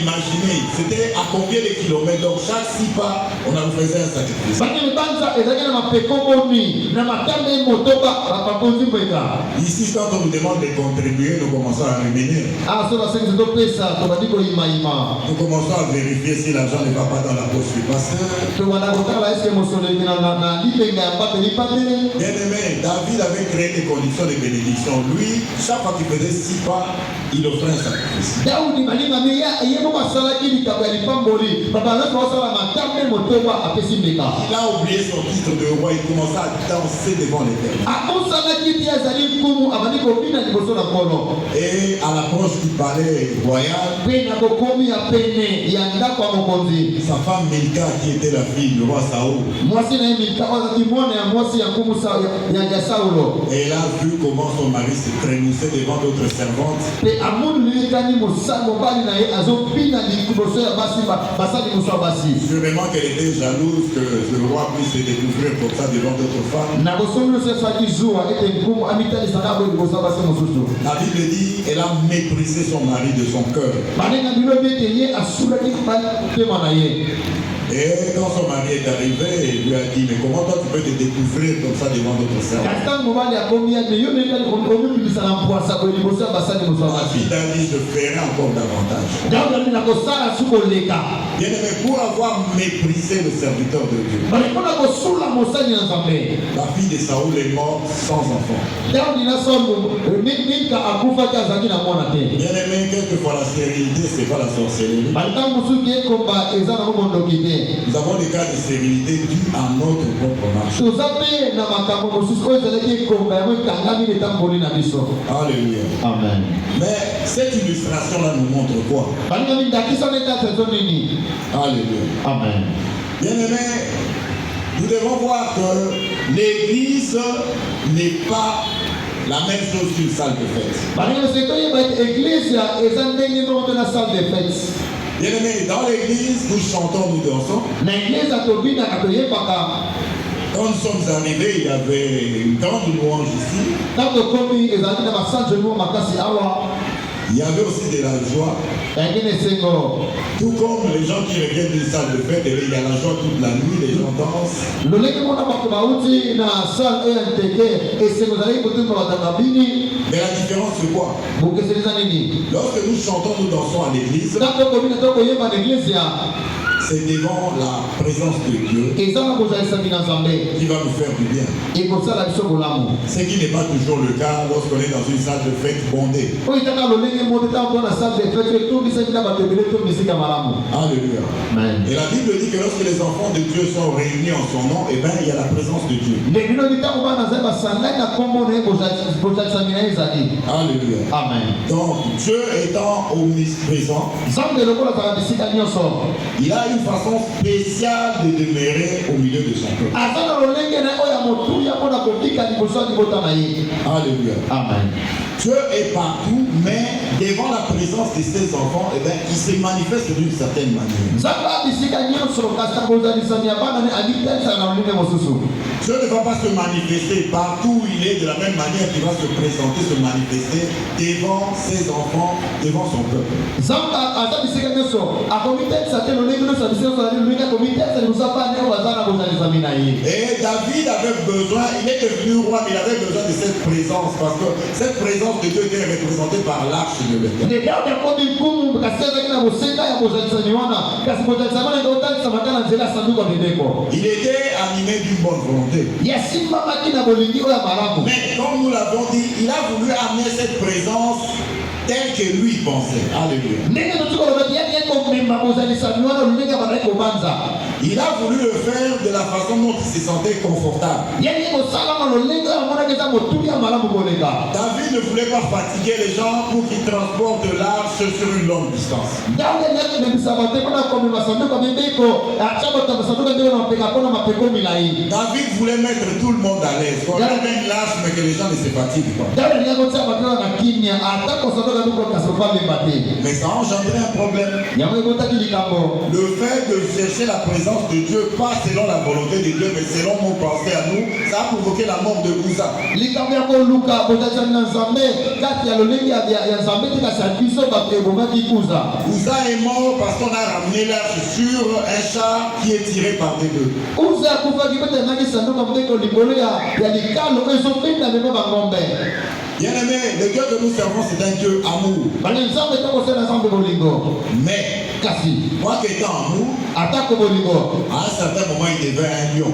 Imaginez, c'était à combien de kilomètres? Donc chaque 6 pas, on en faisait un sacrifice. Ici, quand on nous demande de contribuer, nous commençons à revenir. Nous commençons à vérifier si l'argent ne va pas dans la poche du pasteur. Bien aimé, David avait créé des conditions de bénédiction. Lui, chaque fois qu'il faisait 6 pas, il offrait un sacrifice. Il a oublié son titre de roi, il commença à danser devant l'Éternel. Et à l'approche du palais royal, sa femme Milka, qui était la fille du roi Saoul, et elle a vu comment son mari se trémoussait devant d'autres servantes. Sûrement qu'elle était jalouse que le roi puisse se découvrir comme ça devant d'autres femmes. La Bible dit qu'elle a méprisé son mari de son cœur. Et quand son mari est arrivé, il lui a dit, mais comment toi tu peux te découvrir comme ça devant d'autres servants? La fille a dit, je ferai encore davantage. Bien aimé, pour avoir méprisé le serviteur de Dieu, la fille de Saoul est morte sans enfant. Bien aimé, quelquefois la stérilité, c'est pas la sorcellerie. Nous avons des cas de stérilité dus à notre propre marche. Alléluia. Amen. Mais cette illustration-là nous montre quoi? Alléluia. Amen. Bien aimé, nous devons voir que l'église n'est pas la même chose qu'une salle de fête. Bien aimé, dans l'église, nous chantons, nous dansons. Quand nous sommes arrivés, il y avait une grande louange ici. Il y avait aussi de la joie. Tout comme les gens qui reviennent d'une salle de fête, il y a la joie toute la nuit, les gens dansent. Mais la différence c'est quoi? Lorsque nous chantons, nous dansons à l'église, c'est devant la présence de Dieu qui va nous faire du bien. Ce qui n'est pas toujours le cas lorsqu'on est dans une salle de fête bondée. Alléluia. Amen. Et la Bible dit que lorsque les enfants de Dieu sont réunis en son nom, eh bien, il y a la présence de Dieu. Alléluia. Amen. Donc, Dieu étant omniprésent, il a une façon spéciale de demeurer au milieu de son peuple. Alléluia. Amen. Dieu est partout, mais devant la présence de ses enfants, eh bien, il se manifeste d'une certaine manière. Dieu ne va pas se manifester partout où il est de la même manière qu'il va se présenter, se manifester devant ses enfants, devant son peuple. Et David avait besoin, il est devenu roi, mais il avait besoin de cette présence parce que cette présence de Dieu était représentée par l'arche de l'Éternel. Il était animé d'une bonne volonté. Mais comme nous l'avons dit, il a voulu amener cette présence telle que lui pensait. Alléluia. Il a voulu le faire de la façon dont il se sentait confortable. David ne voulait pas fatiguer les gens pour qu'ils transportent l'arche sur une longue distance. David voulait mettre tout le monde à l'aise. On amène l'arche mais que les gens ne se fatiguent pas. Mais ça a engendré un problème. Le fait de chercher la présence présence de Dieu, pas selon la volonté de Dieu, mais selon mon pensée à nous, ça a provoqué la mort de Uza. Uza est mort parce qu'on a ramené l'âge sur un char qui est tiré par des bœufs. Bien aimé, le Dieu que nous servons, c'est un Dieu amour. Mais, moi qui étant amour, à un certain moment, il devait un lion.